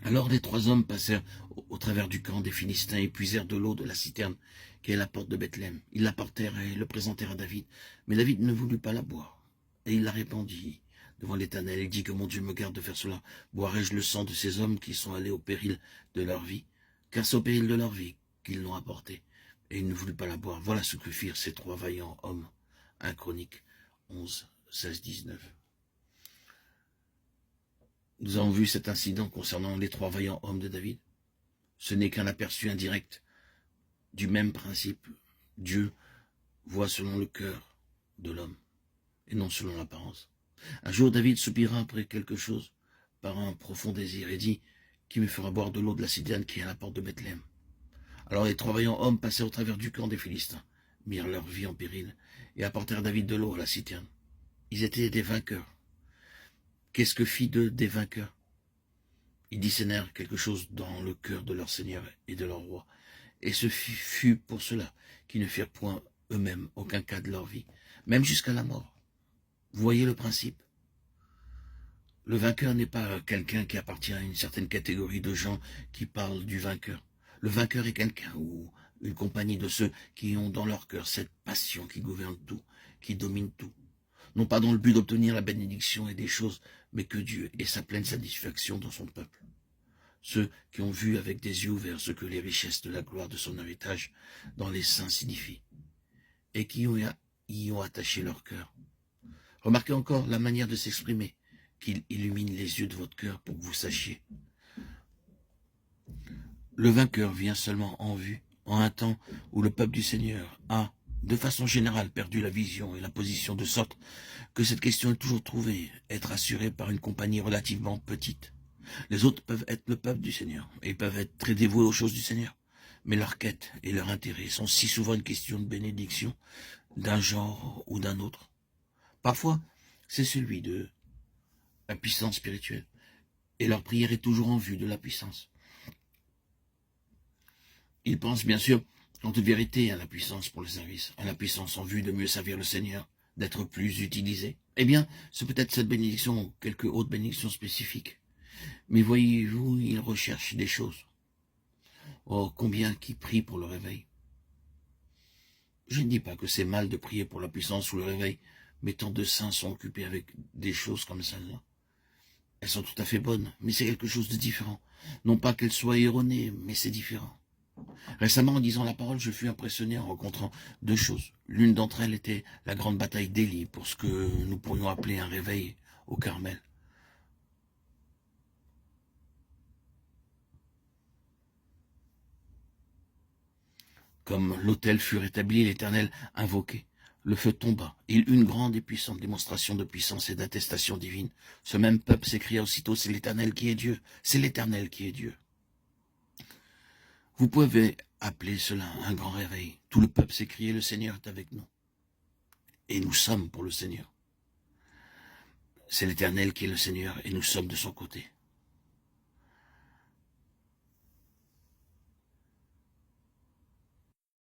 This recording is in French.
Alors les 3 hommes passèrent au travers du camp des Philistins et puisèrent de l'eau de la citerne qui est à la porte de Bethléem. Ils l'apportèrent et le présentèrent à David. Mais David ne voulut pas la boire. Et il la répandit devant l'Éternel. Il dit que mon Dieu me garde de faire cela. Boirai-je le sang de ces hommes qui sont allés au péril de leur vie? Car c'est au péril de leur vie qu'ils l'ont apporté. Et il ne voulut pas la boire. Voilà ce que firent ces 3 vaillants hommes. 1 Chroniques 11, 16, 19. Nous avons vu cet incident concernant les 3 vaillants hommes de David. Ce n'est qu'un aperçu indirect du même principe. Dieu voit selon le cœur de l'homme et non selon l'apparence. Un jour, David soupira après quelque chose par un profond désir et dit « Qui me fera boire de l'eau de la citerne qui est à la porte de Bethléem ?» Alors les 3 vaillants hommes passèrent au travers du camp des Philistins, mirent leur vie en péril et apportèrent à David de l'eau à la citerne. Ils étaient des vainqueurs. Qu'est-ce que fit d'eux des vainqueurs? Ils discernèrent quelque chose dans le cœur de leur Seigneur et de leur roi. Et ce fut pour cela qu'ils ne firent point eux-mêmes aucun cas de leur vie, même jusqu'à la mort. Vous voyez le principe? Le vainqueur n'est pas quelqu'un qui appartient à une certaine catégorie de gens qui parlent du vainqueur. Le vainqueur est quelqu'un ou une compagnie de ceux qui ont dans leur cœur cette passion qui gouverne tout, qui domine tout. Non pas dans le but d'obtenir la bénédiction et des choses, mais que Dieu ait sa pleine satisfaction dans son peuple. Ceux qui ont vu avec des yeux ouverts ce que les richesses de la gloire de son héritage dans les saints signifient, et qui y ont attaché leur cœur. Remarquez encore la manière de s'exprimer, qu'il illumine les yeux de votre cœur pour que vous sachiez. Le vainqueur vient seulement en vue, en un temps où le peuple du Seigneur a, de façon générale, perdu la vision et la position de sorte que cette question est toujours trouvée, être assurée par une compagnie relativement petite. Les autres peuvent être le peuple du Seigneur et peuvent être très dévoués aux choses du Seigneur. Mais leur quête et leur intérêt sont si souvent une question de bénédiction, d'un genre ou d'un autre. Parfois, c'est celui de la puissance spirituelle. Et leur prière est toujours en vue de la puissance. Ils pensent bien sûr, en toute vérité, à la puissance pour le service, à la puissance en vue de mieux servir le Seigneur, d'être plus utilisé. Eh bien, c'est peut-être cette bénédiction ou quelques autres bénédictions spécifiques. Mais voyez-vous, ils recherchent des choses. Oh, combien qui prient pour le réveil. Je ne dis pas que c'est mal de prier pour la puissance ou le réveil, mais tant de saints sont occupés avec des choses comme celle-là. Elles sont tout à fait bonnes, mais c'est quelque chose de différent. Non pas qu'elles soient erronées, mais c'est différent. Récemment, en disant la parole, je fus impressionné en rencontrant 2 choses. L'une d'entre elles était la grande bataille d'Élie pour ce que nous pourrions appeler un réveil au Carmel. Comme l'autel fut rétabli, l'Éternel invoqué. Le feu tomba. Il eut une grande et puissante démonstration de puissance et d'attestation divine. Ce même peuple s'écria aussitôt, c'est l'Éternel qui est Dieu. C'est l'Éternel qui est Dieu. Vous pouvez appeler cela un grand réveil. Tout le peuple s'écriait, le Seigneur est avec nous. Et nous sommes pour le Seigneur. C'est l'Éternel qui est le Seigneur et nous sommes de son côté.